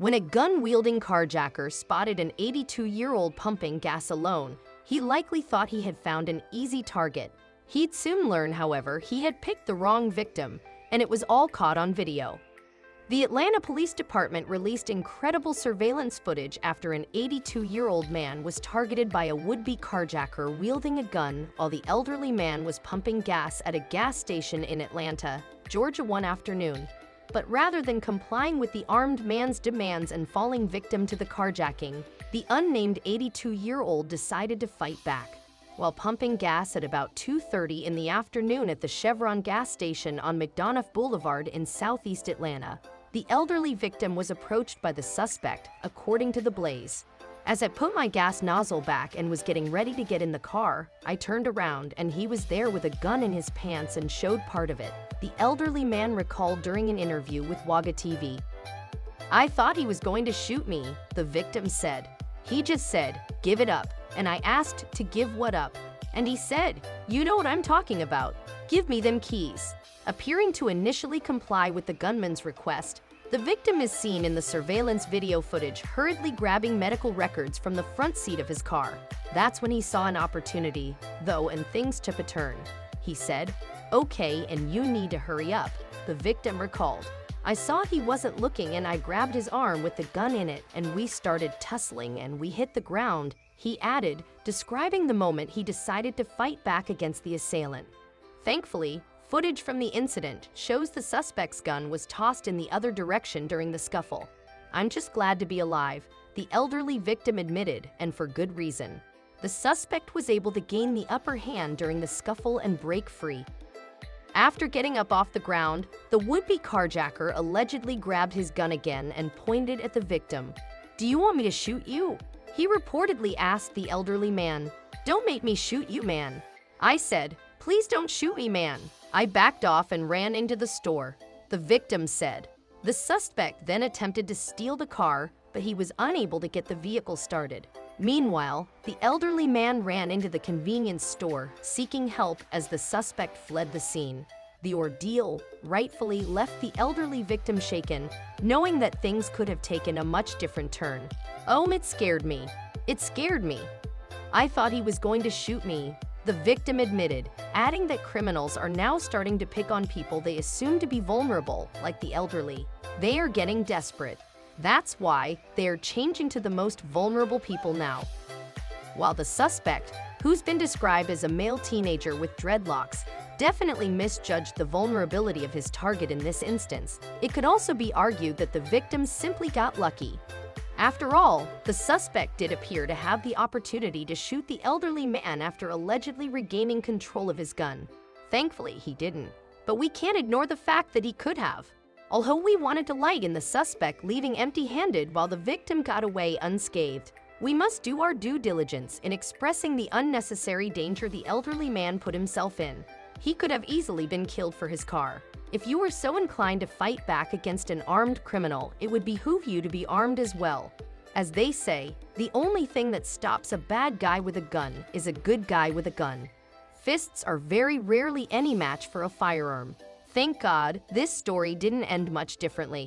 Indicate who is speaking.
Speaker 1: When a gun-wielding carjacker spotted an 82-year-old pumping gas alone, he likely thought he had found an easy target. He'd soon learn, however, he had picked the wrong victim, and it was all caught on video. The Atlanta Police Department released incredible surveillance footage after an 82-year-old man was targeted by a would-be carjacker wielding a gun while the elderly man was pumping gas at a gas station in Atlanta, Georgia one afternoon. But rather than complying with the armed man's demands and falling victim to the carjacking, the unnamed 82-year-old decided to fight back. While pumping gas at about 2:30 in the afternoon at the Chevron gas station on McDonough Boulevard in southeast Atlanta, the elderly victim was approached by the suspect, according to the Blaze. "As I put my gas nozzle back and was getting ready to get in the car, I turned around and he was there with a gun in his pants and showed part of it," the elderly man recalled during an interview with Wagga TV. "I thought he was going to shoot me," the victim said. "He just said, 'Give it up,' and I asked to give what up. And he said, 'You know what I'm talking about. Give me them keys.'" Appearing to initially comply with the gunman's request, the victim is seen in the surveillance video footage hurriedly grabbing medical records from the front seat of his car. That's when he saw an opportunity, though, and things took a turn. He said, "Okay, and you need to hurry up," the victim recalled. "I saw he wasn't looking and I grabbed his arm with the gun in it and we started tussling and we hit the ground," he added, describing the moment he decided to fight back against the assailant. Thankfully, footage from the incident shows the suspect's gun was tossed in the other direction during the scuffle. "I'm just glad to be alive," the elderly victim admitted, and for good reason. The suspect was able to gain the upper hand during the scuffle and break free. After getting up off the ground, the would-be carjacker allegedly grabbed his gun again and pointed at the victim. "Do you want me to shoot you?" he reportedly asked the elderly man. "Don't make me shoot you, man." "I said, 'Please don't shoot me, man.' I backed off and ran into the store," the victim said. The suspect then attempted to steal the car, but he was unable to get the vehicle started. Meanwhile, the elderly man ran into the convenience store, seeking help as the suspect fled the scene. The ordeal rightfully left the elderly victim shaken, knowing that things could have taken a much different turn. "Oh, it scared me. It scared me. I thought he was going to shoot me," the victim admitted, adding that criminals are now starting to pick on people they assume to be vulnerable, like the elderly. They are getting desperate. That's why they are changing to the most vulnerable people now. While the suspect, who's been described as a male teenager with dreadlocks, definitely misjudged the vulnerability of his target in this instance, it could also be argued that the victim simply got lucky. After all, the suspect did appear to have the opportunity to shoot the elderly man after allegedly regaining control of his gun. Thankfully, he didn't. But we can't ignore the fact that he could have. Although we wanted to lighten the suspect leaving empty-handed while the victim got away unscathed, we must do our due diligence in expressing the unnecessary danger the elderly man put himself in. He could have easily been killed for his car. If you were so inclined to fight back against an armed criminal, it would behoove you to be armed as well. As they say, the only thing that stops a bad guy with a gun is a good guy with a gun. Fists are very rarely any match for a firearm. Thank God, this story didn't end much differently.